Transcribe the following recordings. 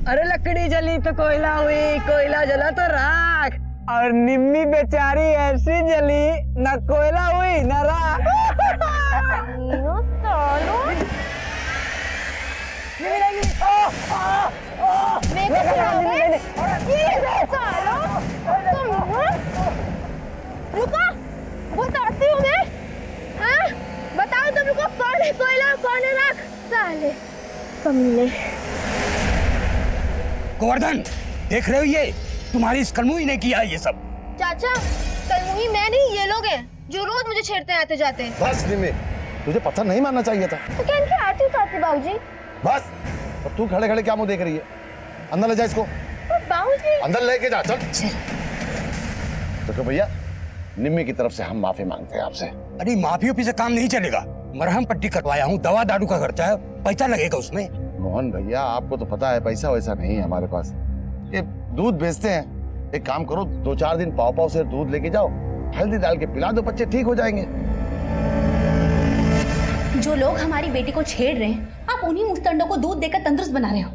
अरे लकड़ी जली तो कोयला हुई, कोयला जला तो राख, और निम्मी बेचारी ऐसी जली, ना कोयला हुई ना राख। रुको, बताती हूँ मैं। हाँ, बताओ तुम रुको, कौन है कोयला कौन है राख? साले कमीने। गोवर्धन, देख रहे हो ये तुम्हारी इस कलमुही ने किया ये सब। चाचा, कलमुही मैं नहीं, ये लोग हैं जो रोज मुझे छेड़ते आते जाते। बस निम्मी, तुझे पत्थर नहीं मारना चाहिए था। तो क्या इनकी आती उतारती बाबूजी? बस, अब तू खड़े खड़े क्या मुंह देख रही है? अंदर ले जा इसको। बाबूजी अंदर लेके जा, चल। तो भैया, निम्मी की तरफ से हम माफी मांगते हैं आपसे। अरे माफी ओफी से काम नहीं चलेगा। मरहम पट्टी कटवाया हूँ, दवा दारू का खर्चा है, पैसा लगेगा उसमें। मोहन भैया, आपको तो पता है पैसा वैसा नहीं है हमारे पास। ये दूध बेचते हैं, एक काम करो, 2-4 दिन पाव पाव से दूध लेके जाओ, हल्दी डाल के पिला दो, बच्चे ठीक हो जाएंगे। जो लोग हमारी बेटी को छेड़ रहे हैं, आप उन्हीं मुस्तंडों को दूध देकर तंदुरुस्त बना रहे हो।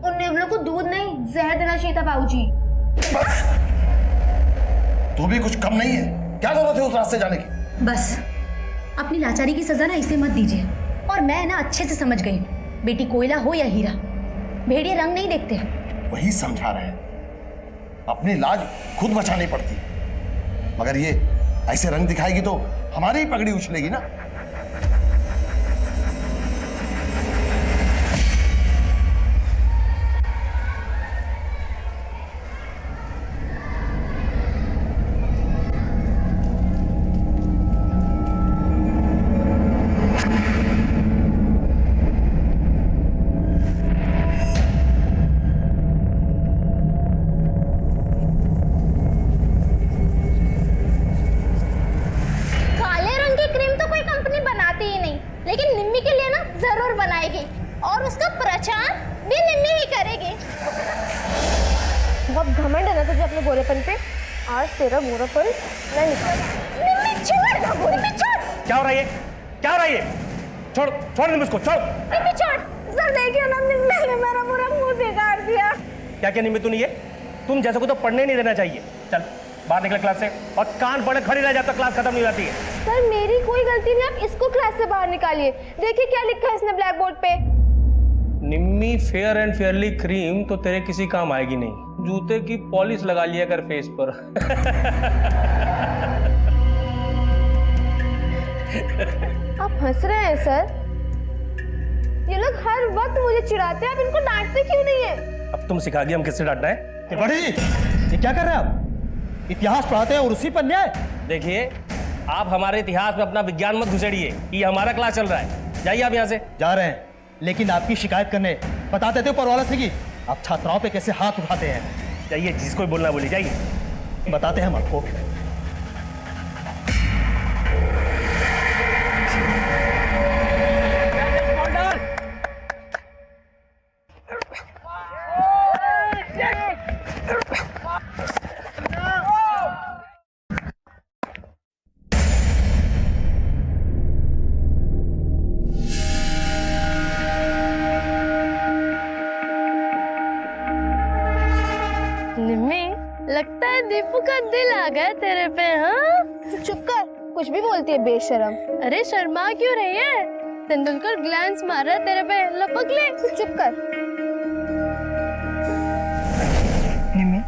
उन नेवलों को दूध नहीं, जहर देना चाहिए था बाबूजी। तू भी कुछ कम नहीं है, क्या जरूरत है उस रास्ते जाने की? बस अपनी लाचारी की सजा ना इसे मत दीजिए। और मैं ना अच्छे से समझ गई, बेटी कोयला हो या हीरा, भेड़िए रंग नहीं देखते। वही समझा रहे हैं, अपनी लाज खुद बचानी पड़ती, मगर ये ऐसे रंग दिखाएगी तो हमारी ही पगड़ी उछलेगी ना। लेकिन निम्मी के लिए ना जरूर बनाएगी, और उसका प्रचार भी निम्मी ही करेगी। बहुत घमंड है ना तुझे अपने गोरेपन पे। आज तेरा गोरापन नहीं निकलेगा। निम्मी छोड़ ना, निम्मी छोड़। क्या हो रहा है ये? क्या हो रहा है ये? छोड़, छोड़ निम्मी उसको, छोड़। निम्मी छोड़। सर देखिए ना, निम्मी ने मेरा पूरा मुंह बिगाड़ दिया। क्या क्या निम्मी तूने ये? तुम जैसे को तो पढ़ने नहीं देना चाहिए। चल बाहर निकले क्लास से, और कान पड़े खड़ी रह जाता, क्लास खत्म नहीं हो जाती है। सर मेरी कोई गलती नहीं, आप इसको क्लास से बाहर निकालिए। देखिए क्या लिखा है इसने ब्लैक बोर्ड पे। निम्मी फेयर एंड फेयरली क्रीम तो तेरे किसी काम आएगी नहीं, जूते की पॉलिश लगा लिया कर फेस पर। आप हंस रहे हैं सर? ये लोग हर वक्त मुझे चिढ़ाते हैं, आप इनको डांटते क्यों नहीं है? अब तुम सिखा दिया हम किससे डांटना है। बड़ी जी, ये क्या कर रहे हैं आप? इतिहास पढ़ाते हैं और उसी पर न्याय। देखिए, आप हमारे इतिहास में अपना विज्ञान मत घुसेड़िए, ये हमारा क्लास चल रहा है। जाइए आप यहाँ से। जा रहे हैं, लेकिन आपकी शिकायत करने बता देते ऊपर वाला से कि आप छात्राओं पे कैसे हाथ उठाते हैं। जाइए, जिसको बोलना बोलिए, जाइए। बताते हैं हम आपको। लगता है दीपू का दिल आ गया तेरे पे। हाँ चुप कर, कुछ भी बोलती है बेशरम। अरे शर्मा क्यों रही है? तेंदुलकर ग्लैंस मार रहा है तेरे पे, लपक ले। चुप कर। निम्मी,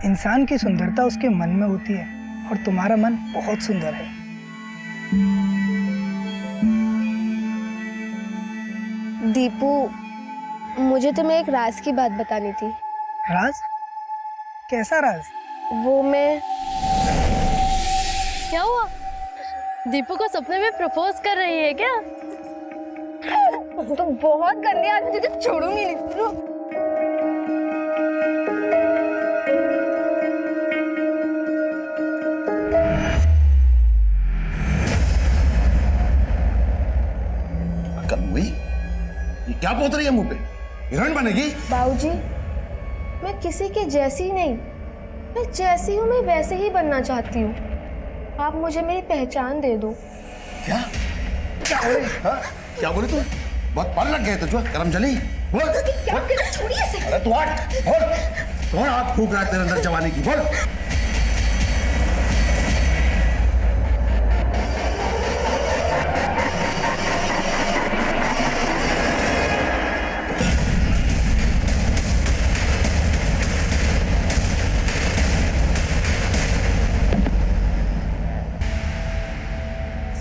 इंसान की सुंदरता उसके मन में होती है, और तुम्हारा मन बहुत सुंदर है। दीपू, मुझे तुम्हें एक राज की बात बतानी थी। राज? कैसा राज? वो मैं... क्या हुआ? दीपू को सपने में प्रपोज कर रही है क्या? तो बहुत गंदी आदमी, तुझे छोड़ूंगी नहीं। कलमुही, ये क्या पोत रही है मुंह पे? हीरोइन बनेगी? बाबूजी, मैं किसी के जैसी नहीं, मैं जैसी हूँ मैं वैसे ही बनना चाहती हूँ। आप मुझे मेरी पहचान दे दो। क्या? क्या बोले? हाँ? क्या बोले तू? बहुत पढ़ लग गए तुझे, करम चली। बोल क्या करना, छोड़िए इसे। अरे तू हट, बोल कौन आग फूक रहा है तेरे अंदर जवानी की, बोल।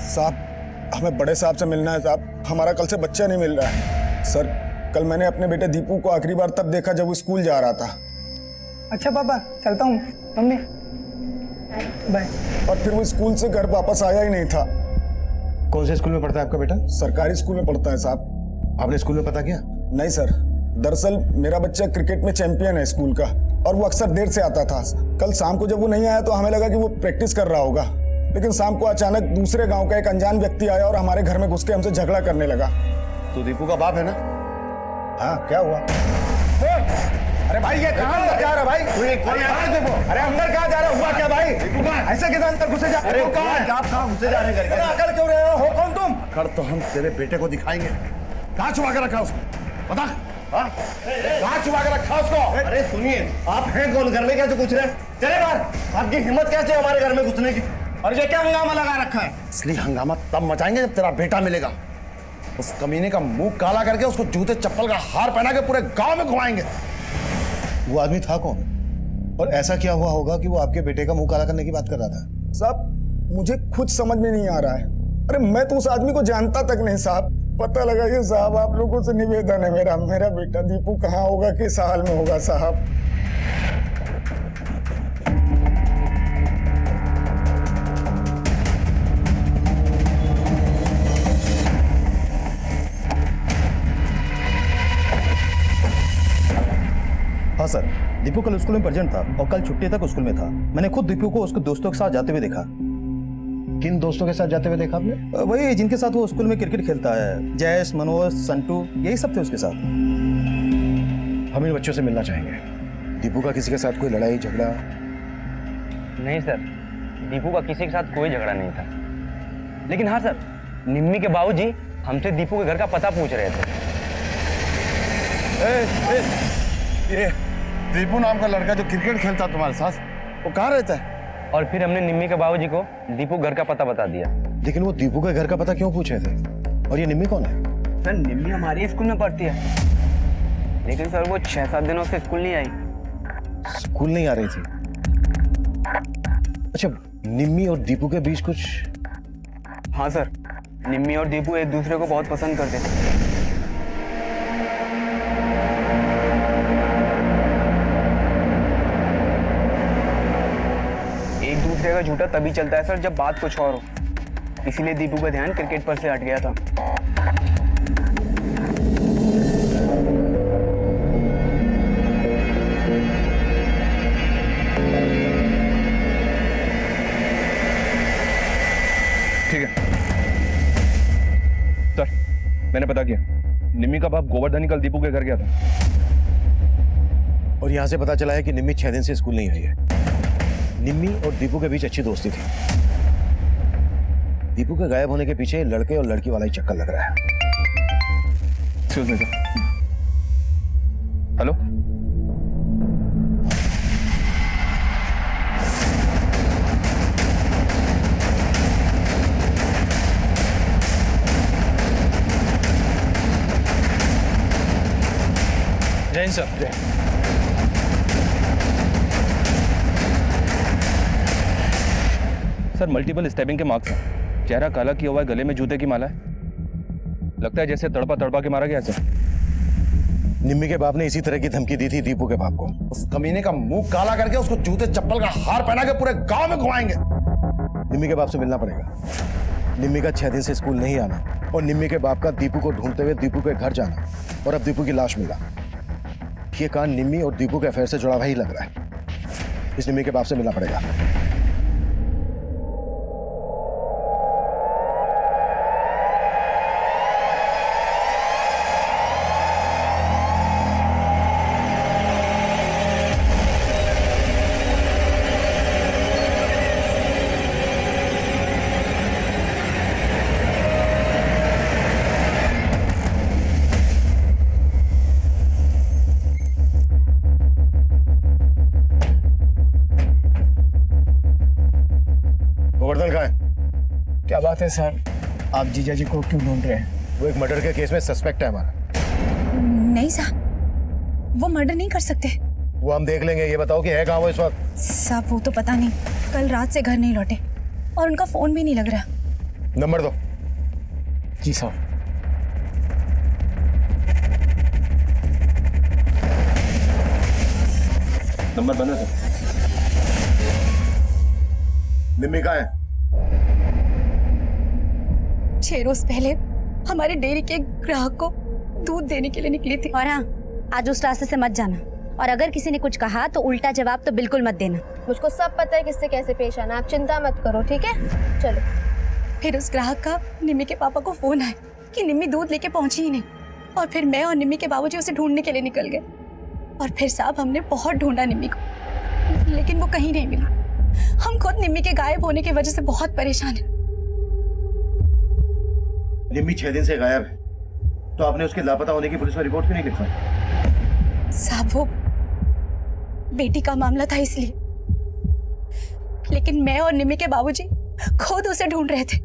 साहब हमें बड़े साहब से मिलना है साहब, हमारा कल से बच्चा नहीं मिल रहा है। सर कल मैंने अपने बेटे दीपू को आखिरी बार तब देखा जब वो स्कूल जा रहा था। अच्छा पापा चलता हूँ। मम्मी बाय। और फिर वो स्कूल से घर वापस आया ही नहीं था। कौन से स्कूल में पढ़ता है आपका बेटा? सरकारी स्कूल में पढ़ता है साहब। आपने स्कूल में पता किया? नहीं सर, दरअसल मेरा बच्चा क्रिकेट में चैंपियन है स्कूल का और वो अक्सर देर से आता था। कल शाम को जब वो नहीं आया तो हमें लगा कि वो प्रैक्टिस कर रहा होगा, लेकिन शाम को अचानक दूसरे गांव का एक अनजान व्यक्ति आया और हमारे घर में घुस के हमसे झगड़ा करने लगा। तू दीपू का बाप है ना? हाँ क्या हुआ? अरे भाई ये कहाँ अंदर जा रहा भाई? अरे अंदर कहाँ जा रहा? हुआ क्या भाई? ऐसे कैसे अंदर घुसे जा? अरे कहाँ है? आप कहाँ घुसे जा रहे हैं करके? अकल क्यों रहे हो कौन तुम? कर तो हम तेरे बेटे को दिखाएंगे। कहाँ छुपा के रखा उसको, बता। हाँ? कहाँ छुपा के रखा उसको? अरे सुनिए, आप हैं कौन? घर में कैसे घुस रहे हैं? चले बाहर। आपकी हिम्मत कैसे है हमारे घर में घुसने की? और ये क्या हंगामा लगा रखा है? इसलिए हंगामा तब मचाएंगे जब तेरा बेटा मिलेगा। उस कमीने का मुंह काला करके उसको जूते चप्पल का हार पहना के पूरे गांव में घुमाएंगे। वो आदमी था कौन? और ऐसा क्या हुआ होगा कि वो आपके बेटे का मुंह काला करने की बात कर रहा था? साहब मुझे खुद समझ में नहीं आ रहा है। अरे मैं तो उस आदमी को जानता तक नहीं साहब। पता लगा ये साहब, आप लोगों से निवेदन है मेरा बेटा दीपू कहाँ होगा, किस हाल में होगा साहब। हाँ सर, दीपू कल स्कूल में प्रेजेंट था और कल छुट्टी तक स्कूल में था। मैंने खुद दीपू को उसके दोस्तों के साथ जाते हुए देखा। किन दोस्तों के साथ जाते हुए देखा आपने? वही जिनके साथ वो स्कूल में क्रिकेट खेलता है, जयेश, मनोज, संटू, यही सब थे उसके साथ। हम इन बच्चों से मिलना चाहेंगे। दीपू का किसी के साथ कोई लड़ाई झगड़ा? नहीं सर, दीपू का किसी के साथ कोई झगड़ा नहीं था। लेकिन हाँ सर, निम्मी के बाबूजी हमसे दीपू के घर का पता पूछ रहे थे। ये दीपू नाम का लड़का जो क्रिकेट खेलता तुम्हारे साथ, वो कहाँ रहता है? और फिर हमने निम्मी के बाबूजी को दीपू घर का पता बता दिया। लेकिन वो दीपू के घर का पता क्यों पूछे थे? और ये निम्मी कौन है? सर निम्मी हमारे स्कूल में पढ़ती है, लेकिन सर वो 6-7 दिनों से स्कूल नहीं आई। स्कूल नहीं आ रही थी? अच्छा, निम्मी और दीपू के बीच कुछ? हाँ सर, निम्मी और दीपू एक दूसरे को बहुत पसंद करते थे। एक दूसरे का झूठा तभी चलता है सर जब बात कुछ और हो, इसीलिए दीपू का ध्यान क्रिकेट पर से हट गया था। ठीक है सर, मैंने पता किया। निम्मी का बाप गोवर्धन कल दीपू के घर गया था और यहाँ से पता चला है कि निम्मी 6 दिन से स्कूल नहीं आई है। निम्मी और दीपू के बीच अच्छी दोस्ती थी। दीपू के गायब होने के पीछे लड़के और लड़की वाला ही चक्कर लग रहा है। Excuse me sir. Hello, Jain sir. Sir multiple stabbing के मार्क्स हैं। चेहरा काला किया हुआ है, गले में जूते की माला है। लगता है जैसे तड़पा तड़पा के मारा गया सर। निम्मी के बाप ने इसी तरह की धमकी दी थी दीपू के बाप को। उस कमीने का मुंह काला करके उसको जूते चप्पल का हार पहना के पूरे गांव में घुमाएंगे। निम्मी के बाप से मिलना पड़ेगा। निम्मी का 6 दिन से स्कूल नहीं आना और निम्मी के बाप का दीपू को ढूंढते हुए दीपू के घर जाना और अब दीपू की लाश मिला। ये कांड निम्मी और दीपू के अफेयर से जुड़ा हुआ ही लग रहा है। इस निम्मी के बाप से मिलना पड़ेगा। बात है सर, आप जीजा जी को क्यों ढूंढ रहे हैं? वो एक मर्डर के केस में सस्पेक्ट है हमारा। नहीं साहब, वो मर्डर नहीं कर सकते। वो हम देख लेंगे, ये बताओ कि है कहाँ वो इस वक्त? साहब वो तो पता नहीं, कल रात से घर नहीं लौटे और उनका फोन भी नहीं लग रहा। नंबर दो। जी सर। नंबर बना सर। निम्मी कहाँ है? 6 रोज पहले हमारे डेयरी के ग्राहक को दूध देने के लिए निकली थी। और हाँ, आज उस रास्ते से मत जाना, और अगर किसी ने कुछ कहा तो उल्टा जवाब तो बिल्कुल मत देना। मुझको सब पता है किससे कैसे पेश आना, आप चिंता मत करो, ठीक है? चलो। फिर उस ग्राहक का निम्मी के पापा को फोन आया कि निम्मी दूध लेके पहुंची ही नहीं, और फिर मैं और निम्मी के बाबूजी उसे ढूंढने के लिए निकल गए। और फिर साहब हमने बहुत ढूंढा निम्मी को, लेकिन वो कहीं नहीं मिला। हम खुद निम्मी के गायब होने की वजह से बहुत परेशान हैं। निम्मी 6 दिन से गायब है, तो आपने उसके लापता होने की पुलिस में रिपोर्ट क्यों नहीं लिखवाई? साहब वो बेटी का मामला था इसलिए, लेकिन मैं और निम्मी के बाबूजी खुद उसे ढूंढ रहे थे।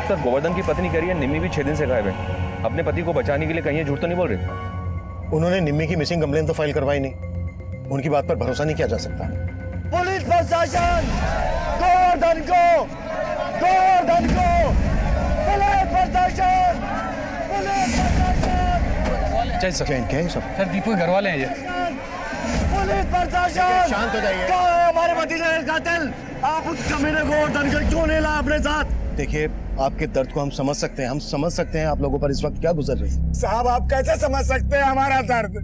सर गोवर्धन की पत्नी कह रही है निम्मी भी 6 दिन से गायब है। अपने पति को बचाने के लिए कहीं ये झूठ तो नहीं बोल रहे? उन्होंने निम्मी की मिसिंग कंप्लेन तो फाइल करवाई नहीं, उनकी बात पर भरोसा नहीं किया जा सकता। पुलिस प्रशासन, गोवर्धन को, गोवर्धन को, पुलिस प्रशासन, पुलिस प्रशासन। चल सर। क्या है सब? सर दीपू के घर वाले हैं ये। पुलिस प्रशासन, शांत हो जाइए। कहाँ है हमारे भतीजे का कातिल? आप उस कमीने गोवर्धन को क्यों नहीं लाए अपने साथ? देखिए, आपके दर्द को हम समझ सकते हैं, हम समझ सकते हैं आप लोगों पर इस वक्त क्या गुजर रही है। साहब आप कैसे समझ सकते हैं हमारा दर्द?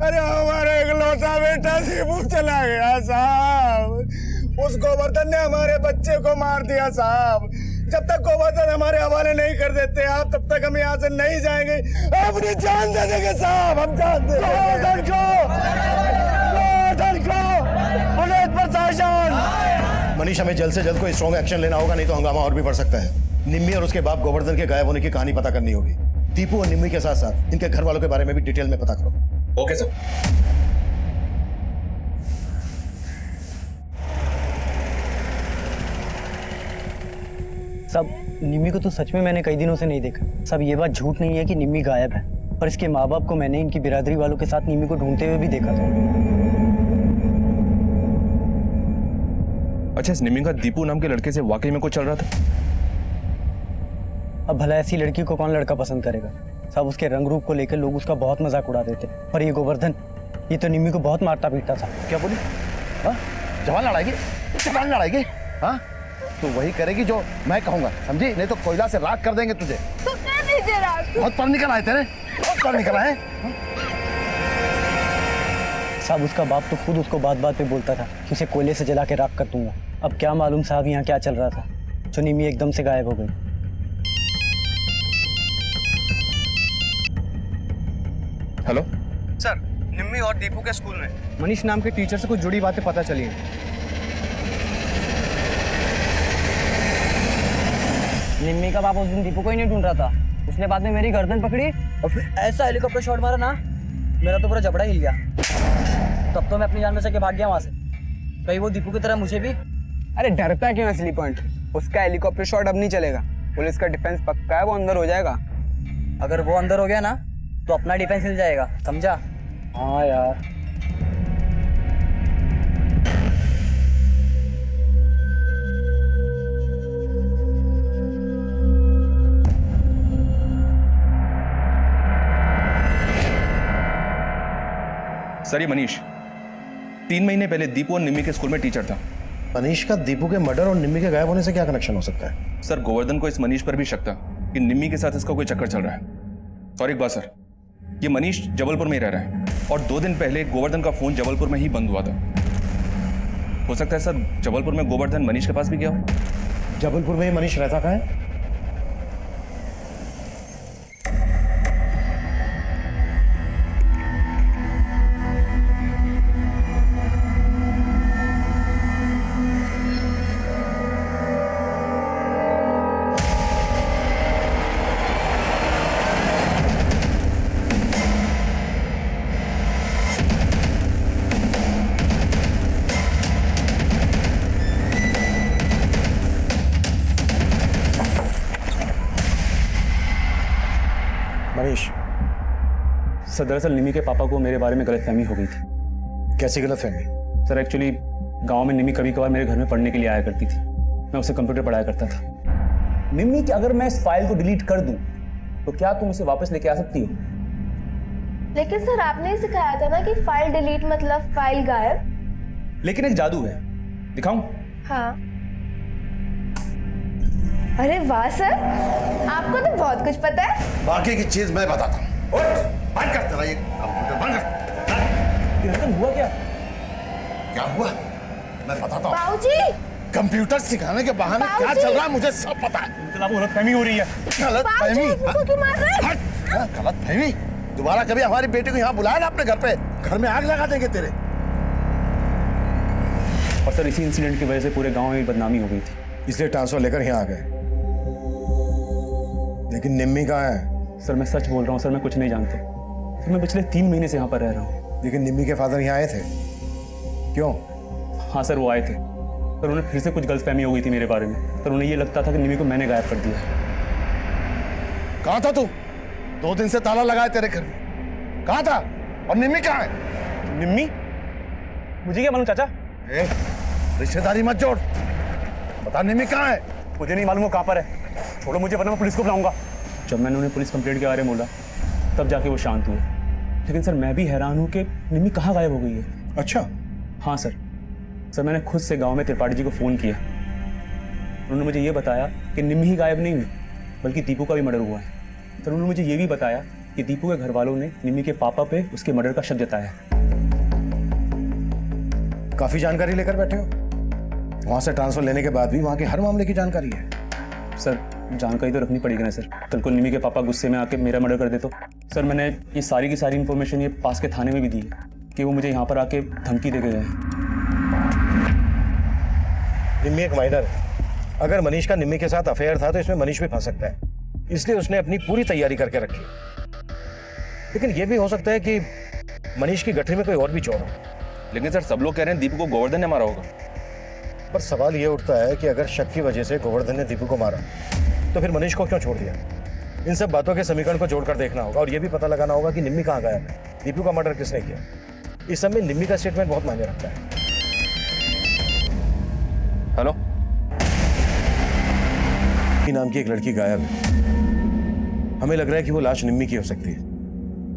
अरे हमारा इकलौता बेटा दीपू चला गया साहब। उस गोवर्धन ने हमारे बच्चे को मार दिया साहब। जब तक गोवर्धन हमारे हवाले नहीं कर देते आप, तब तक हम यहाँ से नहीं जाएंगे। अपनी जान दे देंगे साहब, हम जान दे गोवर्धन को, गोवर्धन को, पुलिस प्रशासन। मनीष, हमें जल्द से जल्द कोई स्ट्रॉन्ग एक्शन लेना होगा, नहीं तो हंगामा और भी बढ़ सकता है। निम्मी और उसके बाप गोवर्धन के गायब होने की कहानी पता करनी होगी। दीपू और निम्मी के साथ साथ इनके घर वालों के बारे में भी डिटेल में पता करो। Okay sir. सब निम्मी को तो सच में मैंने कई दिनों से नहीं देखा। सब ये बात झूठ नहीं है कि निम्मी गायब है, पर इसके माँ बाप को मैंने इनकी बिरादरी वालों के साथ निम्मी को ढूंढते हुए भी देखा था। अच्छा, इस निम्मी का दीपू नाम के लड़के से वाकई में कुछ चल रहा था? अब भला ऐसी लड़की को कौन लड़का पसंद करेगा? सब उसके रंग रूप को लेकर लोग उसका बहुत मजाक उड़ाते थे। और ये गोवर्धन, ये तो निम्मी को बहुत मारता पीटता था। क्या बोली? हाँ, जवान लड़ाएगी, जवान लड़ाएगी। हाँ, तो वही करेगी जो मैं कहूंगा, समझी? नहीं तो कोयला से राख कर देंगे तुझे। तो कर दीजिए राख। बहुत पर निकल आए तेरे, बहुत पर निकल आए। साहब उसका बाप तो खुद उसको बात बात पे बोलता था कि उसे कोयले से जला के राख कर दूंगा। अब क्या मालूम साहब यहाँ क्या चल रहा था जो निम्मी एकदम से गायब हो गई। हेलो सर, निम्मी और दीपू के स्कूल में मनीष नाम के टीचर से कुछ जुड़ी बातें पता चली हैं। निम्मी का बाप उस दिन दीपू को ही नहीं ढूंढ रहा था, उसने बाद में मेरी गर्दन पकड़ी और फिर ऐसा हेलीकॉप्टर शॉट मारा ना, मेरा तो पूरा जबड़ा हिल गया। तब तो मैं अपनी जान बचा के भाग गया वहां से। कहीं वो दीपू की तरह मुझे भी। अरे डरता क्यों असली पॉइंट? उसका हेलीकॉप्टर शॉट अब नहीं चलेगा, पुलिस का डिफेंस पक्का है, वो अंदर हो जाएगा। अगर वो अंदर हो गया ना तो अपना डिफेंस हिल जाएगा, समझा? हाँ यार। सर ये मनीष 3 महीने पहले दीपू और निम्मी के स्कूल में टीचर था। मनीष का दीपू के मर्डर और निम्मी के गायब होने से क्या कनेक्शन हो सकता है? सर गोवर्धन को इस मनीष पर भी शक था कि निम्मी के साथ इसका कोई चक्कर चल रहा है। और एक बात सर, ये मनीष जबलपुर में ही रह रहा है और 2 दिन पहले गोवर्धन का फोन जबलपुर में ही बंद हुआ था। हो सकता है सर जबलपुर में गोवर्धन मनीष के पास भी गया हो। जबलपुर में ही मनीष रहता कहाँ है? सर दरअसल निमी के पापा को मेरे बारे में गलतफहमी हो गई थी। कैसी गलतफहमी? सर एक्चुअली गांव में निमी कभी कभार मेरे घर में पढ़ने के लिए आया करती थी। मैं उसे कंप्यूटर पढ़ाया करता था। निम्मी कि अगर मैं इस फाइल को डिलीट कर दूं तो क्या तुम इसे वापस लेके आ सकती हो? लेकिन सर आपने ही सिखाया था ना कि फाइल डिलीट मतलब फाइल गायब। लेकिन एक जादू है, दिखाऊं? हाँ। अरे वाह सर, आपको तो बहुत कुछ पता है। बाकी की चीज मैं बताता हूँ। बंद कर तेरा ये कंप्यूटर, बंद कर। हुआ क्या? क्या हुआ मैं बताता हूँ। बाबूजी, कंप्यूटर सिखाने के बहाने क्या चल रहा है मुझे सब पता है। गलतफहमी हो रही है। गलतफहमी? बाबूजी क्यों मार रहे हैं? गलतफहमी? दोबारा कभी हमारी बेटी को यहाँ बुलाया ना अपने घर पे, घर में आग लगा देंगे तेरे। और सर इसी इंसिडेंट की वजह से पूरे गांव में बदनामी हो गई थी, इसलिए ट्रांसफर लेकर यहाँ आ गए। लेकिन निम्मी कहाँ है? सर मैं सच बोल रहा हूँ सर, मैं कुछ नहीं जानता। सर मैं पिछले 3 महीने से यहाँ पर रह रहा हूँ। लेकिन निम्मी के फादर यहाँ आए थे, क्यों? हाँ सर वो आए थे, पर उन्हें फिर से कुछ गलतफहमी हो गई थी मेरे बारे में। पर उन्हें ये लगता था कि निमी को मैंने गायब कर दिया। कहाँ था तू? 2 दिन से ताला लगा है तेरे घर में। कहाँ था? और निम्मी कहाँ है? निम्मी? मुझे क्या मालूम चाचा? रिश्तेदारी मत जोड़, बता निम्मी कहाँ है? मुझे नहीं मालूम वो कहाँ पर है। छोड़ो मुझे, वरना मैं पुलिस को बुलाऊंगा। जब मैंने उन्हें पुलिस कंप्लेंट के बारे में बोला तब जाके वो शांत हुए। लेकिन सर मैं भी हैरान हूँ कि निम्मी कहाँ गायब हो गई है। अच्छा? हाँ सर मैंने खुद से गांव में त्रिपाठी जी को फ़ोन किया। उन्होंने मुझे ये बताया कि निम्मी ही गायब नहीं हुई बल्कि दीपू का भी मर्डर हुआ है। सर उन्होंने मुझे ये भी बताया कि दीपू के घर वालों ने निम्मी के पापा पे उसके मर्डर का शक जताया है। काफी जानकारी लेकर बैठे हो। वहां से ट्रांसफर लेने के बाद भी वहां के हर मामले की जानकारी है। सर जानकारी तो रखनी पड़ेगी ना सर, कल को निमी के पापा गुस्से में आके मेरा मर्डर कर दे तो। सर मैंने ये सारी की सारी इन्फॉर्मेशन ये पास के थाने में भी दी है कि वो मुझे यहाँ पर आके धमकी दे गए हैं। निम्मी एक माइनर है। अगर मनीष का निम्मी के साथ अफेयर था तो इसमें मनीष भी फंस सकता है, इसलिए उसने अपनी पूरी तैयारी करके रखी। लेकिन यह भी हो सकता है कि मनीष की गठरी में कोई और भी चोर हो। लेकिन सर सब लोग कह रहे हैं दीपू को गोवर्धन ने मारा होगा। पर सवाल यह उठता है कि अगर शक की वजह से गोवर्धन ने दीपू को मारा तो फिर मनीष को क्यों छोड़ दिया? इन सब बातों के समीकरण को जोड़कर देखना होगा और यह भी पता लगाना होगा कि निम्मी कहाँ गायब है, दीपू का मर्डर किसने किया। इस सब में निम्मी का स्टेटमेंट बहुत मायने रखता है। हेलो, नाम की एक लड़की गायब है। हमें लग रहा है कि वो लाश निम्मी की हो सकती है।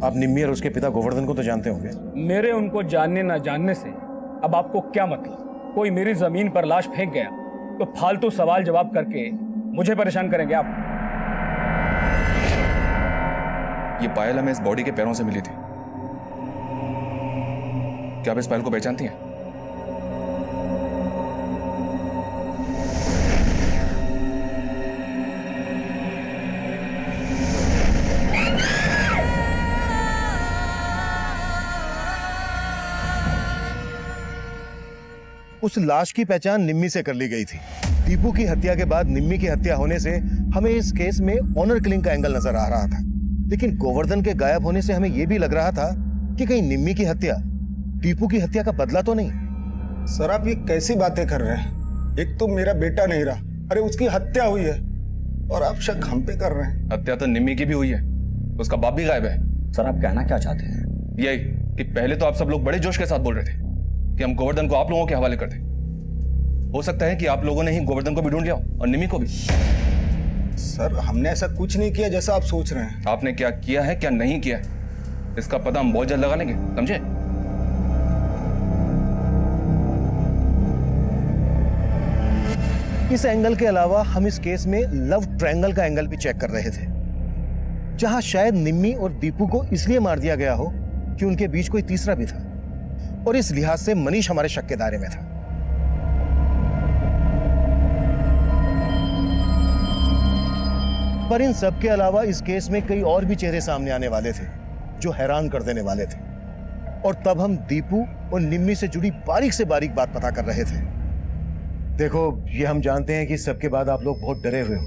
आप निम्मी और उसके पिता गोवर्धन को तो जानते होंगे। मेरे उनको जानने ना जानने से अब आपको क्या मतलब? कोई मेरी जमीन पर लाश फेंक गया तो फालतू सवाल जवाब करके मुझे परेशान करेंगे आप? ये पायल हमें इस बॉडी के पैरों से मिली थी। क्या आप इस पायल को पहचानती हैं? उस लाश की पहचान निम्मी से कर ली गई थी। दीपू की हत्या के बाद निम्मी की हत्या होने से हमें इस केस में ऑनर किलिंग का एंगल नजर आ रहा था। लेकिन गोवर्धन के गायब होने से हमें यह भी लग रहा था कि कहीं निम्मी की हत्या दीपू की हत्या का बदला तो नहीं। सर आप ये कैसी बातें कर रहे हैं? एक तो मेरा बेटा नहीं रहा, अरे उसकी हत्या हुई है और आप शक हम पे कर रहे हैं। हत्या तो निम्मी की भी हुई है, उसका बाप भी गायब है। सर आप कहना क्या चाहते हैं? यही कि पहले तो आप सब लोग बड़े जोश के साथ बोल रहे थे कि हम गोवर्धन को आप लोगों के हवाले कर दें। हो सकता है कि आप लोगों ने ही गोवर्धन को भी ढूंढ लिया और निमी को भी। सर हमने ऐसा कुछ नहीं किया जैसा आप सोच रहे हैं। आपने क्या किया है क्या नहीं किया है इसका पता हम बहुत जल्द लगा लेंगे, समझे? इस एंगल के अलावा हम इस केस में लव ट्रायंगल का एंगल भी चेक कर रहे थे, जहां शायद निम्मी और दीपू को इसलिए मार दिया गया हो कि उनके बीच कोई तीसरा भी था और इस लिहाज से मनीष हमारे शक के दायरे में था। पर इन सब के अलावा इस केस में कई और भी चेहरे सामने आने वाले थे जो हैरान कर देने वाले थे, और तब हम दीपू और निम्मी से जुड़ी बारीक से बारीक बात पता कर रहे थे। देखो, ये हम जानते हैं कि सबके बाद आप लोग बहुत डरे हुए हो,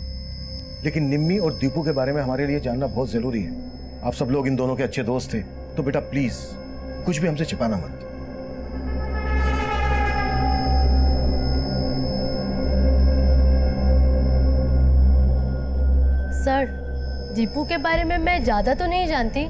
लेकिन निम्मी और दीपू के बारे में हमारे लिए जानना बहुत जरूरी है। आप सब लोग इन दोनों के अच्छे दोस्त थे, तो बेटा प्लीज कुछ भी हमसे छिपाना मत। सर, दीपू के बारे में मैं ज्यादा तो नहीं जानती,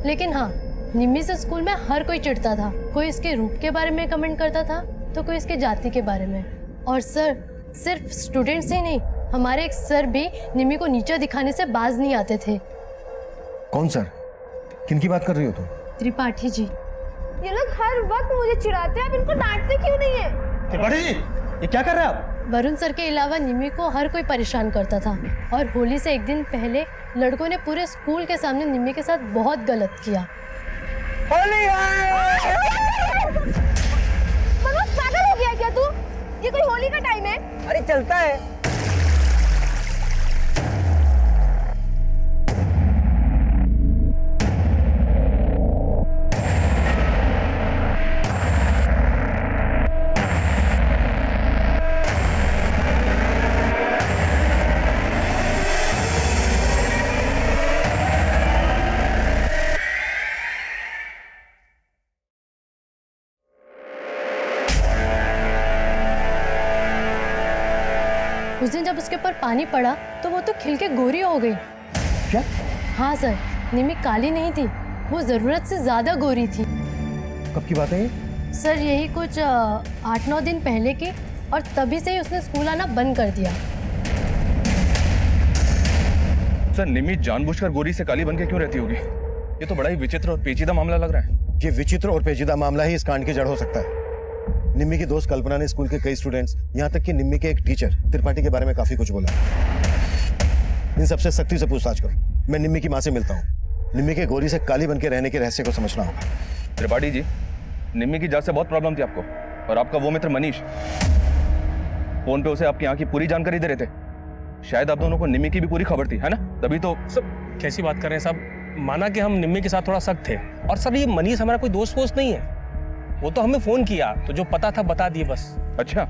लेकिन हाँ निम्मी से स्कूल में हर कोई चिढ़ता था। कोई इसके रूप के बारे में कमेंट करता था तो कोई इसके जाति के बारे में। और सर, सिर्फ स्टूडेंट्स ही नहीं, हमारे एक सर भी निम्मी को नीचा दिखाने से बाज नहीं आते थे। कौन सर? किनकी बात कर रही हो तुम? त्रिपाठी जी। ये लोग हर वक्त मुझे चिढ़ाते हैं, आप इनको डांटते क्यों नहीं है? त्रिपाठी जी, ये क्या कर रहे हैं आप? वरुण सर के अलावा निम्मी को हर कोई परेशान करता था और होली से एक दिन पहले लड़कों ने पूरे स्कूल के सामने निम्मी के साथ बहुत गलत किया। होली मनोज, पागल हो गया क्या तू? ये कोई होली का टाइम है? अरे चलता है। उस दिन जब उसके ऊपर पानी पड़ा तो वो तो खिल के गोरी हो गई। क्या? हाँ सर, निम्मी काली नहीं थी, वो जरूरत से ज्यादा गोरी थी। कब की बात है ये? सर यही कुछ 8-9 दिन पहले की, और तभी से ही उसने स्कूल आना बंद कर दिया। सर, निम्मी जानबूझकर गोरी से काली बन के क्यों रहती होगी? ये तो बड़ा ही विचित्र और पेचीदा मामला लग रहा है। ये विचित्र और पेचीदा मामला ही इस कांड की जड़ हो सकता है। निम्मी की दोस्त कल्पना ने स्कूल के कई स्टूडेंट्स, यहाँ तक कि निम्मी के एक टीचर त्रिपाठी के बारे में काफी कुछ बोला। इन सबसे सख्ती से पूछताछ करो। मैं निम्मी की माँ से मिलता हूँ। निम्मी के गोरी से काली बन के रहने के रहस्य को समझना होगा। त्रिपाठी जी, निम्मी की जात से बहुत प्रॉब्लम थी आपको, और आपका वो मित्र मनीष फोन पे उसे आपकी यहाँ की पूरी जानकारी दे रहे थे। शायद आप दोनों को निम्मी की भी पूरी खबर थी, है ना? तभी तो। सब कैसी बात कर रहे हैं साहब? माना कि हम निम्मी के साथ थोड़ा सख्त थे, और सर ये मनीष हमारा कोई दोस्त वोस्त नहीं है। वो तो हमें फोन किया तो जो पता था बता दिए बस। अच्छा,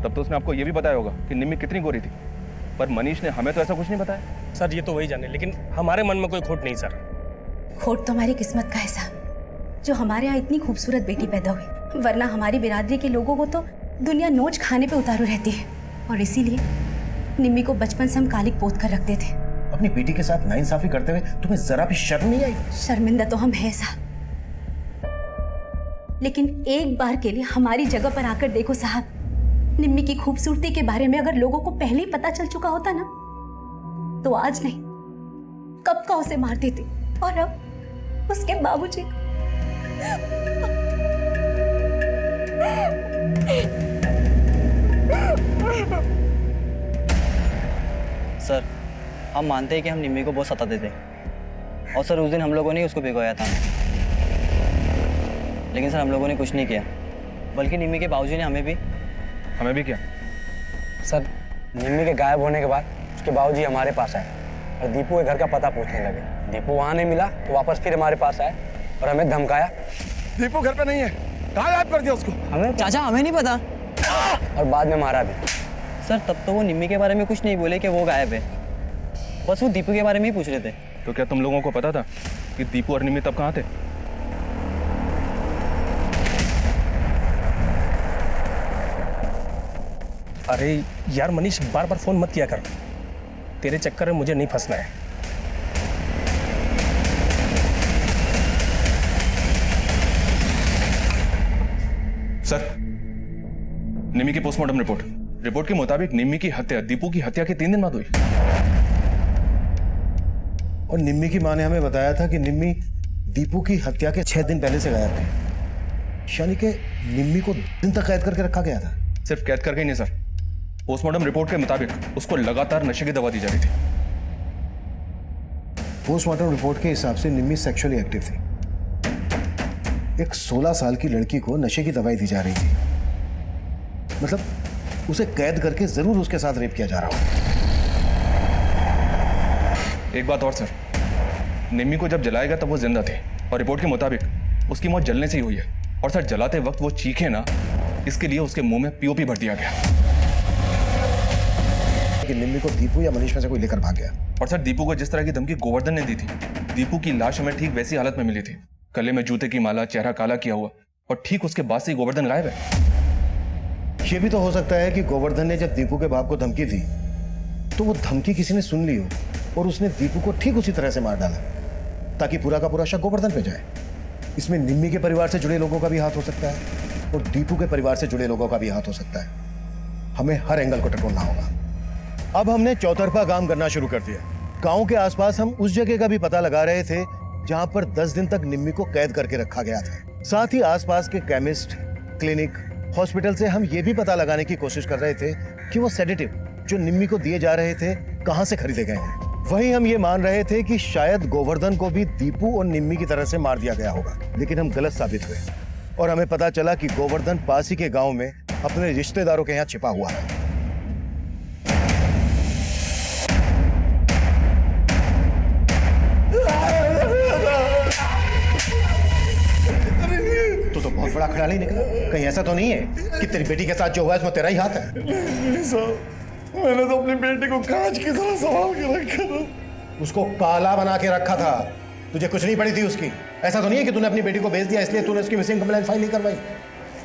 तब तो उसने आपको ये भी बताया होगा कि निम्मी कितनी गोरी थी, पर मनीष ने हमें तो ऐसा कुछ नहीं बताया। सर ये तो वही जाने, लेकिन हमारे मन में कोई खोट नहीं सर। खोट तो हमारी किस्मत का है साहब, जो हमारे यहाँ इतनी खूबसूरत बेटी पैदा हुई, वरना हमारी बिरादरी के लोगों को तो दुनिया नोच खाने पे उतारू रहती है। और इसीलिए निम्मी को बचपन से हम कालिक पोत कर रखते थे। अपनी बेटी के साथ नाइंसाफी करते हुए तुम्हें जरा भी शर्म नहीं आई? शर्मिंदा तो हम है साहब, लेकिन एक बार के लिए हमारी जगह पर आकर देखो साहब, निम्मी की खूबसूरती के बारे में अगर लोगों को पहले ही पता चल चुका होता ना, तो आज नहीं कब का उसे मार देते। और अब उसके बाबूजी सर, हम मानते हैं कि हम निम्मी को बहुत सताते थे, और सर उस दिन हम लोगों ने उसको भिगोया था, लेकिन सर हम लोगों ने कुछ नहीं किया, बल्कि निम्मी के बाबूजी ने हमें भी क्या? सर, निम्मी के गायब होने के बाद उसके बाबूजी हमारे पास आए और दीपू के घर का पता पूछने लगे। दीपू वहाँ नहीं मिला तो वापस फिर हमारे पास आए और हमें धमकाया। दीपू घर पे नहीं है, कहाँ गायब कर दिया उसको? चाचा हमें नहीं पता, और बाद में मारा भी। सर तब तो वो निम्मी के बारे में कुछ नहीं बोले कि वो गायब है, बस वो दीपू के बारे में ही पूछ रहे थे। तो क्या तुम लोगों को पता था कि दीपू और निम्मी तब कहाँ थे? अरे यार मनीष, बार बार फोन मत किया कर, तेरे चक्कर में मुझे नहीं फंसना है। सर, निम्मी की पोस्टमार्टम रिपोर्ट के मुताबिक निम्मी की हत्या दीपू की हत्या के 3 दिन बाद हुई। और निम्मी की मां ने हमें बताया था कि निम्मी दीपू की हत्या के 6 दिन पहले से गायब थी, यानी कि निम्मी को दिन तक कैद करके रखा गया था। सिर्फ कैद करके ही नहीं सर, पोस्टमार्टम रिपोर्ट के मुताबिक उसको लगातार नशे की दवा दी जा रही थी। पोस्टमार्टम रिपोर्ट के हिसाब से निम्मी सेक्सुअली एक्टिव थी। एक 16 साल की लड़की को नशे की दवाई दी जा रही थी, मतलब उसे कैद करके जरूर उसके साथ रेप किया जा रहा हो। एक बात और सर, निम्मी को जब जलाया गया तब वो जिंदा थे, और रिपोर्ट के मुताबिक उसकी मौत जलने से ही हुई है। और सर, जलाते वक्त वो चीखे ना, इसके लिए उसके मुंह में पीओपी भर दिया गया। कि निम्मी को दीपू या मनीष में से कोई लेकर भाग गया। और सर, दीपू को जिस तरह की धमकी गोवर्धन ने दी थी, दीपू की लाश हमें ठीक वैसी हालत में मिली थी, गले में जूते की माला, चेहरा काला किया हुआ, और ठीक उसके बाद से ही गोवर्धन गायब है। ये भी तो हो सकता है कि गोवर्धन ने जब दीपू के बाप को धमकी दी तो वो धमकी किसी ने सुन ली हो और उसने दीपू को ठीक उसी तरह से मार डाला, ताकि पूरा का पूरा शक गोवर्धन पे जाए। इसमें निम्मी के परिवार से जुड़े लोगों का भी हाथ हो सकता है और दीपू के परिवार से जुड़े लोगों का भी हाथ हो सकता है। हमें हर एंगल को टटोलना होगा। अब हमने चौतरफा काम करना शुरू कर दिया। गांव के आसपास हम उस जगह का भी पता लगा रहे थे जहां पर 10 दिन तक निम्मी को कैद करके रखा गया था। साथ ही आसपास के केमिस्ट, क्लिनिक, हॉस्पिटल से हम ये भी पता लगाने की कोशिश कर रहे थे कि वो सेडेटिव जो निम्मी को दिए जा रहे थे कहां से खरीदे गए हैं। वहीं हम ये मान रहे थे कि शायद गोवर्धन को भी दीपू और निम्मी की तरह से मार दिया गया होगा, लेकिन हम गलत साबित हुए और हमें पता चला कि गोवर्धन पास ही के गांव में अपने रिश्तेदारों के यहाँ छिपा हुआ है। तो बहुत बड़ा खिलाड़ी निकला। कहीं ऐसा तो नहीं है कि तेरी बेटी के साथ जो हुआ है इसमें तेरा ही हाथ है? नहीं साहब, मैंने तो अपनी बेटी को कांच की तरह संभाल के रखा था। उसको काला बना के रखा था। तुझे कुछ नहीं पड़ी थी उसकी। ऐसा तो नहीं है कि तूने अपनी बेटी को भेज दिया इसलिए तूने उसकी मिसिंग कंप्लेंट फाइल नहीं करवाई।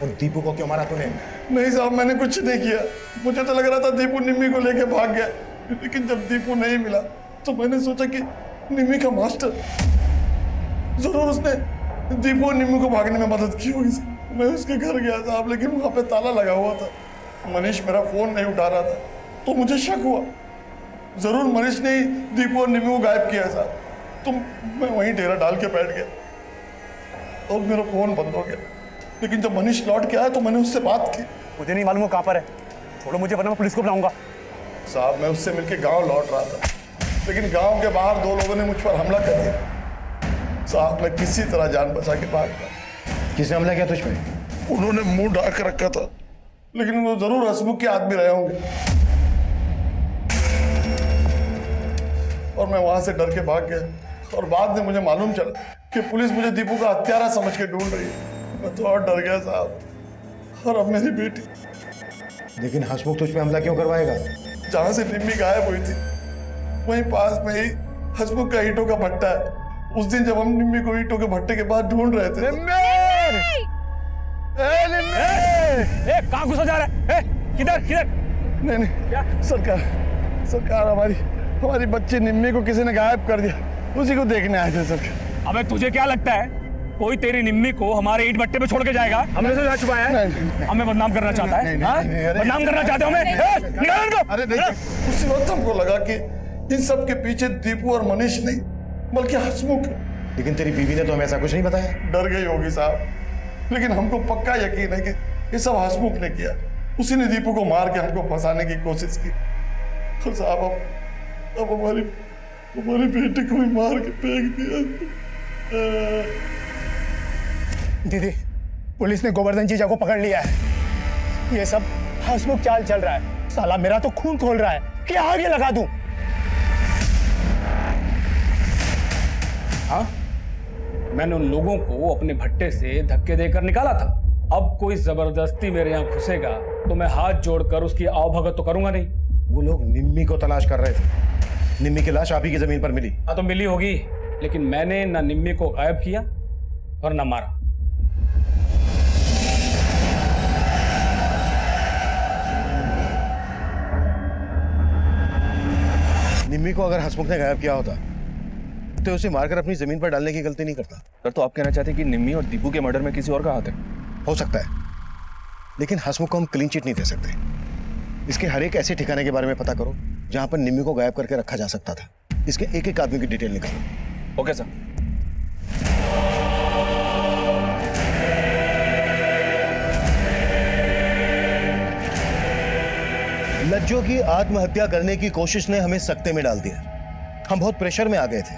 और दीपू को क्यों मारा तूने? नहीं साहब, मैंने कुछ नहीं किया। मुझे तो लग रहा था दीपू निम्मी को लेके भाग गया, लेकिन जब दीपू नहीं मिला तो मैंने सोचा कि निम्मी का मास्टर जरूर उसने दीपू और निम्मी को भागने में मदद की होगी। मैं उसके घर गया साहब, लेकिन वहाँ पे ताला लगा हुआ था। मनीष मेरा फोन नहीं उठा रहा था तो मुझे शक हुआ जरूर मनीष ने ही दीपू और निम्मी को गायब किया साहब। तो मैं वहीं डेरा डाल के बैठ गया और मेरा फोन बंद हो गया। लेकिन जब मनीष लौट के आया तो मैंने उससे बात की। मुझे नहीं मालूम वो कहाँ पर है, छोड़ो मुझे वरना मैं पुलिस को बुलाऊंगा। साहब मैं उससे मिलके गांव लौट रहा था, लेकिन गांव के बाहर 2 लोगों ने मुझ पर हमला कर दिया। साहब मैं किसी तरह जान बचा के भाग गया। किसने हमला किया तुझ पे? उन्होंने मुंह ढाक रखा था, लेकिन वो जरूर हसमुख के आदमी रहे होंगे। और मैं वहां से डर के भाग गया और बाद में मुझे मालूम चला कि पुलिस मुझे दीपू का हत्यारा समझ के ढूंढ रही है। मैं तो और डर गया साहब। और अब मेरी बेटी। लेकिन हसमुख तुझ पे हमला क्यों करवाएगा? जहां से निम्मी गायब हुई थी वहीं पास में ही हसमुख का ईंटों का भट्टा है। उस दिन जब हम निम्मी को ईंटों के भट्टे के पास ढूंढ रहे थे कहाँ घुसा जा रहा है? किधर किधर? नहीं क्या? सरकार हमारी बच्ची निम्मी को किसी ने गायब कर दिया, उसी को देखने आए थे सरकार। अबे तुझे क्या लगता है कोई तेरी निम्मी को हमारे ईंट भट्टे पे छोड़ के जाएगा? हमने से छुपाया है? हमें बदनाम करना चाहता है? बदनाम करना चाहते हो हमें? निकाल इनको। अरे नहीं, उसी वक्त हमको लगा कि इन सब के पीछे दीपू और मनीष नहीं बल्कि हसमुख। लेकिन तेरी बीवी ने तो हमें ऐसा कुछ नहीं बताया। डर गई होगी साहब, लेकिन हमको पक्का यकीन है कि ये सब हसमुख ने किया। उसी ने दीपू को मार के हमको फंसाने की कोशिश की। और साहब अब हमारी बेटी को भी मार के फेंक दिया। दीदी, पुलिस ने गोवर्धन जीजा को पकड़ लिया है। ये सब हसमुख चाल चल रहा है। साला मेरा तो खून खोल रहा है कि आगे लगा दूं। हाँ, मैंने उन लोगों को अपने भट्टे से धक्के देकर निकाला था। अब कोई जबरदस्ती मेरे यहाँ घुसेगा तो मैं हाथ जोड़कर उसकी आवभगत तो करूंगा नहीं। वो लोग निम्मी को तलाश कर रहे थे। निम्मी की लाश आप ही की जमीन पर मिली। हाँ तो मिली होगी, लेकिन मैंने ना निम्मी को गायब किया और ना मारा। निम्मी को अगर हसमुख ने गायब किया होता तो उसे मारकर अपनी जमीन पर डालने की गलती नहीं करता। सर तो आप कहना चाहते हैं कि निम्मी और दीपू के मर्डर में किसी और का हाथ है? हो सकता है, लेकिन हसमुख को हम क्लीन चिट नहीं दे सकते। इसके हर एक ऐसे ठिकाने के बारे में पता करो जहां पर निम्मी को गायब करके रखा जा सकता था। इसके एक एक आदमी की डिटेल निकालो। Okay sir. लज्जो की आत्महत्या करने की कोशिश ने हमें सकते में डाल दिया। हम बहुत प्रेशर में आ गए थे,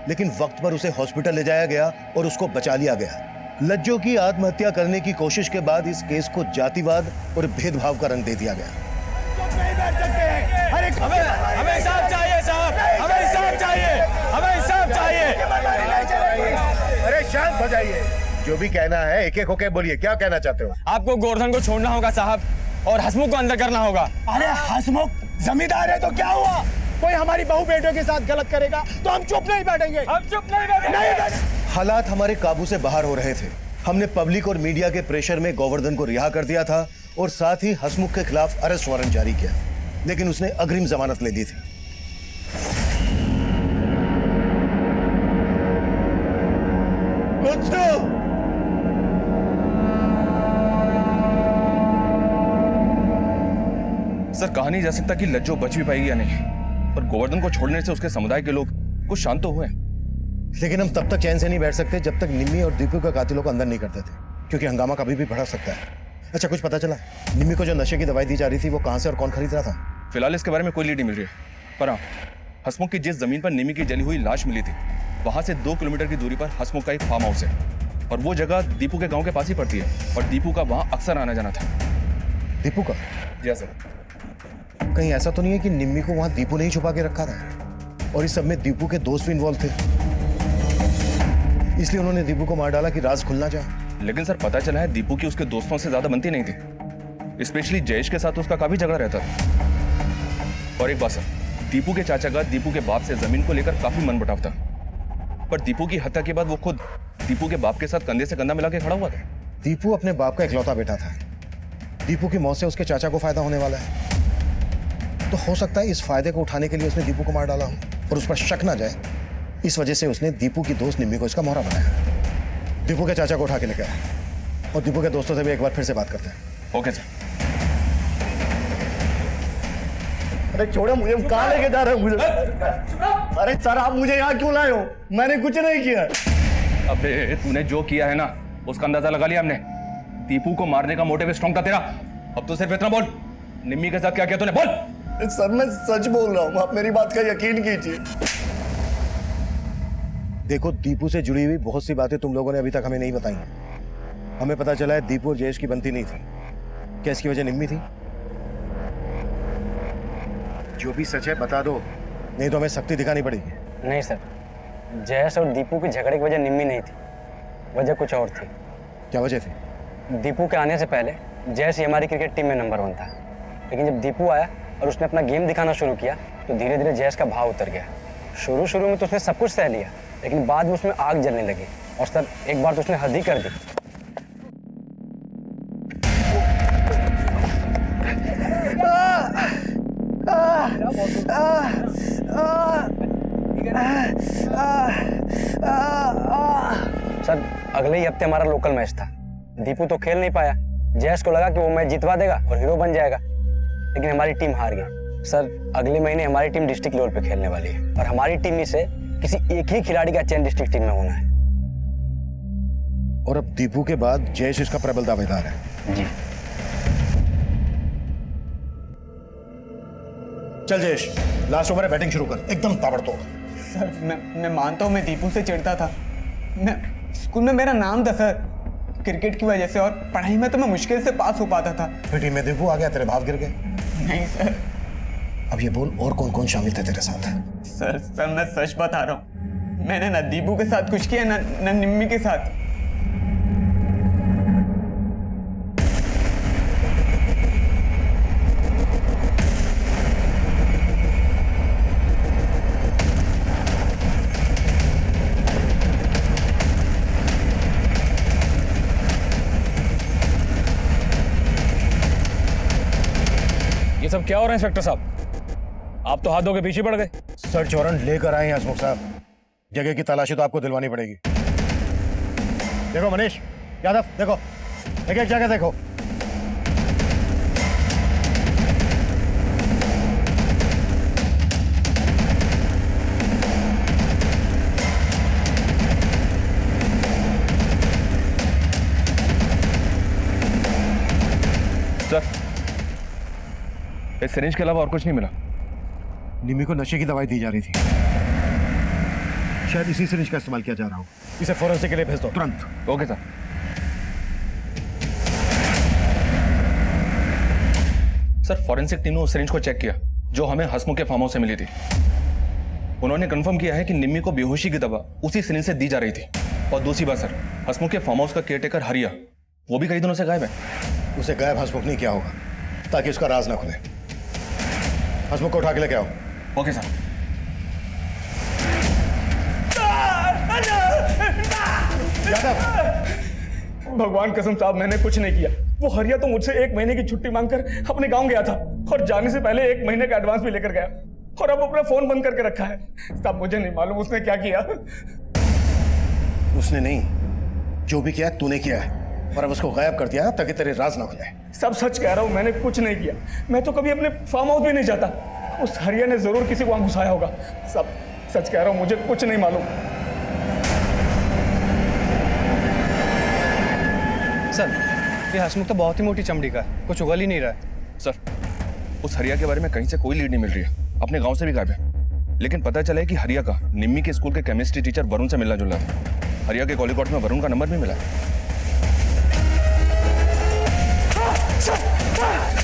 लेकिन वक्त पर उसे हॉस्पिटल ले जाया गया और उसको बचा लिया गया। लज्जो की आत्महत्या करने की कोशिश के बाद इस केस को जातिवाद और भेदभाव का रंग दे दिया गया। हमें इंसाफ चाहिए साहब, हमें इंसाफ चाहिए, हमें इंसाफ चाहिए। अरे शांत हो जाइए, जो भी कहना है एक एक होकर बोलिए। क्या कहना चाहते हो? आपको गोवर्धन को छोड़ना होगा साहब और हसमुख को अंदर करना होगा। अरे हसमुख जमींदार है तो क्या हुआ? कोई हमारी बहू बेटियों के साथ गलत करेगा तो हम चुप नहीं बैठेंगे। हम चुप नहीं बैठेंगे। हालात हमारे काबू से बाहर हो रहे थे। हमने पब्लिक और मीडिया के प्रेशर में गोवर्धन को रिहा कर दिया था और साथ ही हसमुख के खिलाफ अरेस्ट वारंट जारी किया, लेकिन उसने अग्रिम जमानत ले ली थी। लज्जो सर कहा नहीं जा सकता कि लज्जो बच भी पाएगी या नहीं, पर गोवर्धन को छोड़ने से उसके समुदाय के लोग कुछ शांत तो हुए। लेकिन हम तब तक चैन से नहीं बैठ सकते जब तक निम्मी और दीपू का कातिलों को अंदर नहीं कर देते, क्योंकि हंगामा कभी भी बढ़ सकता है। अच्छा, कुछ पता चला निम्मी को जो नशे की दवाई दी जा रही थी वो कहाँ से और कौन खरीद रहा था? फिलहाल इसके बारे में कोई लीड नहीं मिल रही है, पर हाँ, हसमुख की जिस जमीन पर निम्मी की जली हुई लाश मिली थी वहां से 2 किलोमीटर की दूरी पर हसमुख का एक फार्म हाउस है, और वो जगह दीपू के गांव के पास ही पड़ती है, और दीपू का वहां अक्सर आना जाना था। दीपू का? जी सर। कहीं ऐसा तो नहीं है कि निम्मी को वहां दीपू ने ही छुपा के रखा था और इस सब में दीपू के दोस्त भी इन्वॉल्व थे, इसलिए उन्होंने दीपू को मार डाला कि राज खुलना जाए? लेकिन सर पता चला है दीपू की उसके दोस्तों से ज्यादा बनती नहीं थी, स्पेशली जयेश के साथ उसका काफी झगड़ा रहता था। और एक बात सर, दीपू के चाचा का दीपू के बाप से जमीन को लेकर काफी मनमुटाव था, पर दीपू की हत्या के बाद वो खुद दीपू के बाप के साथ कंधे से कंधा मिला के खड़ा हुआ था। दीपू अपने बाप का इकलौता बेटा था, दीपू की मौत से उसके चाचा को फायदा होने वाला है, तो हो सकता है इस फायदे को उठाने के लिए उसने दीपू को मार डाला हो और उस पर शक ना जाए, इस वजह से उसने दीपू की दोस्त निम्मी को इसका मोहरा बनाया। दीपू के चाचा को उठा के लेके आया और दीपू के दोस्तों से भी एक बार फिर से बात करते हैं। Okay sir. अरे छोड़ो मुझे, कहाँ लेके जा रहे हो मुझे? अरे सर आप मुझे यहाँ क्यों लाए हो? मैंने कुछ नहीं किया। अबे तूने जो किया है ना उसका अंदाजा लगा लिया हमने। दीपू को मारने का मोटिव स्ट्रॉन्ग था तेरा, अब तो सिर्फ इतना बोल, निम्मी के साथ क्या किया तूने, बोल। सर मैं सच बोल रहा हूँ, आप मेरी बात का यकीन कीजिए। देखो, दीपू से जुड़ी हुई बहुत सी बातें तुम लोगों ने अभी तक हमें नहीं बताई। हमें पता चला है दीपू और जयेश की बनती नहीं थी। क्या इसकी वजह निम्मी थी? जो भी सच है बता दो, नहीं तो हमें सख्ती दिखानी पड़ेगी। नहीं सर, जयेश और दीपू की झगड़े की वजह निम्मी नहीं थी, वजह कुछ और थी। क्या वजह थी? दीपू के आने से पहले जयेश ही हमारी क्रिकेट टीम में नंबर 1 था, लेकिन जब दीपू आया और उसने अपना गेम दिखाना शुरू किया तो धीरे धीरे जयेश का भाव उतर गया। शुरू में तो उसने सब कुछ सह लिया, लेकिन बाद में उसमें आग जलने लगी, और सर एक बार तो उसने हद ही कर दी। सर अगले ही हफ्ते हमारा लोकल मैच था, दीपू तो खेल नहीं पाया, जयेश को लगा कि वो मैच जितवा देगा और हीरो बन जाएगा, लेकिन हमारी टीम हार गई। सर अगले महीने हमारी टीम डिस्ट्रिक्ट लेवल पे खेलने वाली है, और हमारी टीम में से किसी एक ही खिलाड़ी का चयन डिस्ट्रिक्ट टीम में होना है। और अब दीपू के बाद जयेश इसका प्रबल दावेदार है। जी। चल जयेश, लास्ट ओवर है, बैटिंग शुरू कर, एकदम ताबड़तोड़। सर मैं मानता हूँ मैं दीपू से चिढ़ता था, मैं स्कूल में मेरा नाम था सर क्रिकेट की वजह से, और पढ़ाई में तो मैं मुश्किल से पास हो पाता था। फिर टीम में दीपू आ गया, तेरे भाव गिर गए? नहीं सर। अब ये बोल, और कौन कौन शामिल थे तेरे साथ? सर मैं सच बता रहा हूँ, मैंने ना दीपू के साथ कुछ किया ना निम्मी के साथ। ये सब क्या हो रहा है इंस्पेक्टर साहब? आप तो हाथ धो के पीछे पड़ गए। सर्च वारंट लेकर आए हैं हसमुख साहब, जगह की तलाशी तो आपको दिलवानी पड़ेगी। देखो मनीष यादव, देखो एक एक जगह देखो। सर इस सिरिंज के अलावा और कुछ नहीं मिला। निम्मी को नशे की दवाई दी जा रही थी, शायद इसी सिरिंज का इस्तेमाल किया जा रहा हो। इसे फोरेंसिक के लिए भेज दो तुरंत। Okay sir. Sir forensic team ने उस सिरिंज को चेक किया जो हमें हसमुख के फार्म हाउस से मिली थी। उन्होंने कंफर्म किया है कि निम्मी को बेहोशी की दवा उसी सिरिंज से दी जा रही थी। और दूसरी बात सर, हसमुख के फार्म हाउस का केयरटेकर हरिया, वो भी कई दिनों से गायब है। उसे गायब हसमुख नहीं किया होगा ताकि उसका राज ना खुले। हसमुख को उठा के लेके आओ। Okay sir. भगवान कसम साहब, मैंने कुछ नहीं किया। वो हरिया तो मुझसे 1 महीने की छुट्टी मांगकर अपने गांव गया था, और जाने से पहले 1 महीने का एडवांस भी लेकर गया, और अब अपना फोन बंद करके रखा है। साहब मुझे नहीं मालूम उसने क्या किया। उसने नहीं, जो भी किया तूने किया है। और अब उसको गायब कर दिया ताकि तेरे राज ना खुले। सब सच कह रहा हूँ, मैंने कुछ नहीं किया। मैं तो कभी अपने फार्म हाउस भी नहीं जाता। उस हरिया ने जरूर किसी को वहां घुसाया होगा। सब सच कह रहा हूँ, मुझे कुछ नहीं मालूम। सर ये हसमुख तो बहुत ही मोटी चमड़ी का है, कुछ उगल ही नहीं रहा है। सर उस हरिया के बारे में कहीं से कोई लीड नहीं मिल रही है, अपने गांव से भी गायब है। लेकिन पता चला है कि हरिया का निम्मी के स्कूल के केमिस्ट्री टीचर वरुण से मिलना जुलना था। हरिया के कॉलिंग कोर्ट में वरुण का नंबर भी मिला।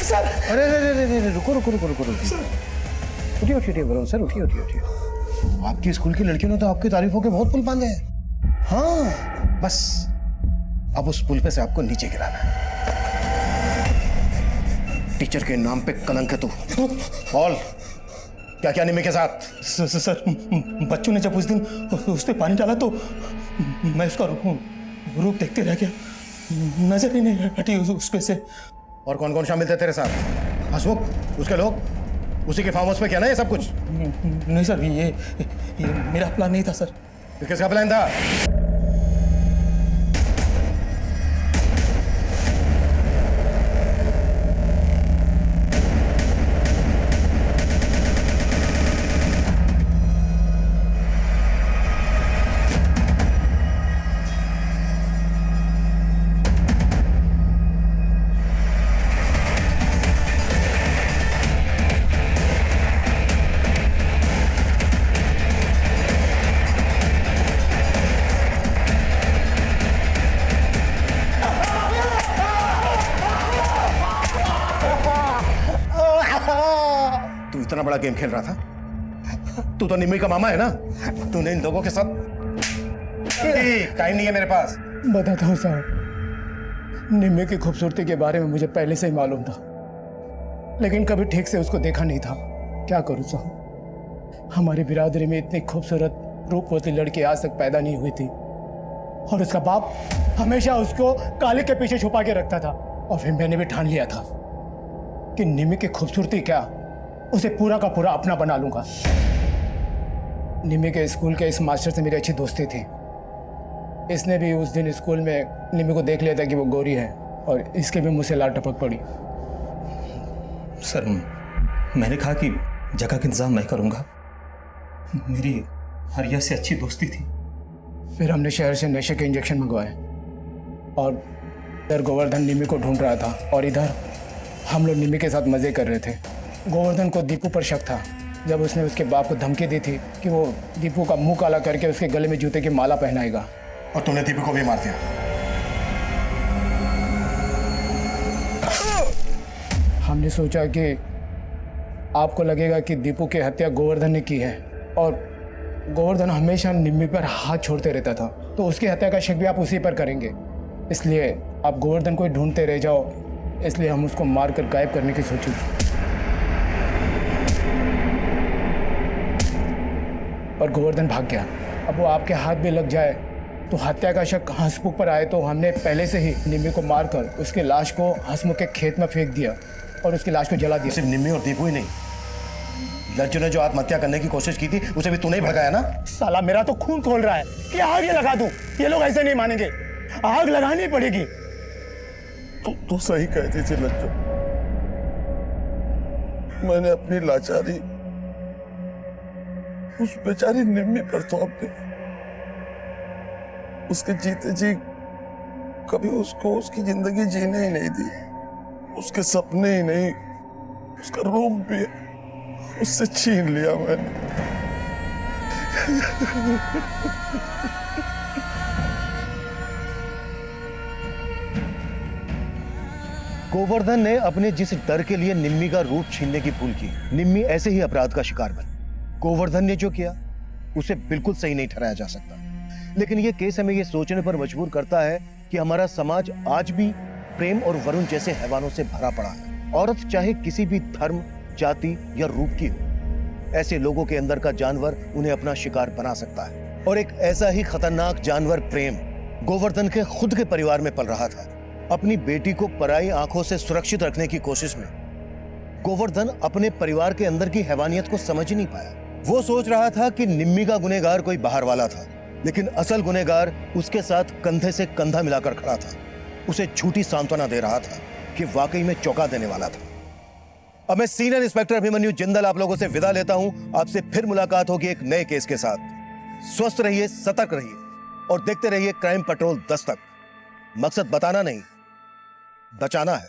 सर अरे रुको रुको रुको रुको रुको, उठिए उठिए वरुण सर, उठिए उठिए उठिए। आपकी स्कूल की लड़कियों ने तो आपकी तारीफों के बहुत पुल बांधे हैं। हाँ बस अब उस पुल पे से आपको नीचे गिराना है। टीचर के नाम पे कलंक है तू। बोल क्या क्या निम्मी के साथ? सर बच्चों ने जब उस दिन उस पे पानी डाला तो मैं उसका रूप देखते रह गया, नजर ही नहीं हटी उस पे से। और कौन कौन शामिल थे तेरे साथ? हसमुख, उसके लोग, उसी के फार्म हाउस में क्या ना ये सब कुछ? नहीं सर, ये मेरा प्लान नहीं था सर। तो किसका प्लान था? इतना बड़ा गेम खेल रहा था? तू तो निम्मी का मामा है ना? तूने इन लोगों के साथ। टाइम नहीं है मेरे पास। बताता हूँ साहब, निम्मी की खूबसूरती के बारे में मुझे पहले से ही मालूम था, लेकिन कभी ठीक से उसको देखा नहीं था। क्या करूँ साहब, हमारी बिरादरी में इतनी खूबसूरत रूपवती लड़की आज तक पैदा नहीं हुई थी, और उसका बाप हमेशा उसको काले के पीछे छुपा के रखता था। और फिर मैंने भी ठान लिया था कि निम्मी की खूबसूरती क्या, उसे पूरा का पूरा अपना बना लूंगा। निम्मी के स्कूल के इस मास्टर से मेरी अच्छी दोस्ती थी। इसने भी उस दिन स्कूल में निम्मी को देख लिया था कि वो गोरी है, और इसके भी मुंह से लाल टपक पड़ी। सर मैंने कहा कि जगह का इंतजाम मैं करूंगा, मेरी हरिया से अच्छी दोस्ती थी। फिर हमने शहर से नशे के इंजेक्शन मंगवाए, और इधर गोवर्धन निम्मी को ढूंढ रहा था, और इधर हम लोग निम्मी के साथ मज़े कर रहे थे। गोवर्धन को दीपू पर शक था, जब उसने उसके बाप को धमकी दी थी कि वो दीपू का मुंह काला करके उसके गले में जूते की माला पहनाएगा। और तूने दीपू को भी मार दिया। हमने सोचा कि आपको लगेगा कि दीपू की हत्या गोवर्धन ने की है, और गोवर्धन हमेशा निम्मी पर हाथ छोड़ते रहता था, तो उसकी हत्या का शक भी आप उसी पर करेंगे। इसलिए आप गोवर्धन को ढूंढते रह जाओ, इसलिए हम उसको मारकर गायब करने की सोची। और गोवर्धन भाग गया। अब वो आपके हाथ भी लग जाए तो हत्या का शक हंसमुख पर आए, तो हमने पहले से ही निम्मी को मारकर उसके लाश को हंसमुख के खेत में फेंक दिया और उसकी लाश को जला दिया। सिर्फ निम्मी और दीपू ही नहीं, लज्जू ने जो आत्महत्या करने की कोशिश की थी उसे भी तूने ही भगाया ना? साला मेरा तो खून खोल रहा है कि आग ये लगा दूं। ये लोग ऐसे नहीं मानेंगे, आग लगानी पड़ेगी। तू सही कहती थी लज्जू, मैंने अपनी लाचारी उस बेचारी निम्मी पर थोप दी। उसके जीते जी कभी उसको उसकी जिंदगी जीने ही नहीं दी, उसके सपने ही नहीं, उसका रूप भी उससे छीन लिया मैंने। गोवर्धन ने अपने जिस डर के लिए निम्मी का रूप छीनने की भूल की, निम्मी ऐसे ही अपराध का शिकार बनी। गोवर्धन ने जो किया उसे बिल्कुल सही नहीं ठहराया जा सकता, लेकिन यह केस हमें यह सोचने पर मजबूर करता है कि हमारा समाज आज भी प्रेम और वरुण जैसे हैवानों से भरा पड़ा है। औरत चाहे किसी भी धर्म, जाति या रूप की हो, ऐसे लोगों के अंदर का जानवर उन्हें अपना शिकार बना सकता है। और एक ऐसा ही खतरनाक जानवर प्रेम गोवर्धन के खुद के परिवार में पल रहा था। अपनी बेटी को पराई आंखों से सुरक्षित रखने की कोशिश में गोवर्धन अपने परिवार के अंदर की हैवानियत को समझ नहीं पाया। वो सोच रहा था कि निम्मी का गुनहगार कोई बाहर वाला था, लेकिन असल गुनहगार उसके साथ कंधे से कंधा मिलाकर खड़ा था। उसे झूठी सांत्वना दे रहा था कि वाकई में चौंका देने वाला था। अब मैं सीनियर इंस्पेक्टर अभिमन्यु जिंदल आप लोगों से विदा लेता हूं। आपसे फिर मुलाकात होगी एक नए केस के साथ। स्वस्थ रहिए, सतर्क रहिए और देखते रहिए क्राइम पेट्रोल दस्तक। मकसद बताना नहीं, बचाना है।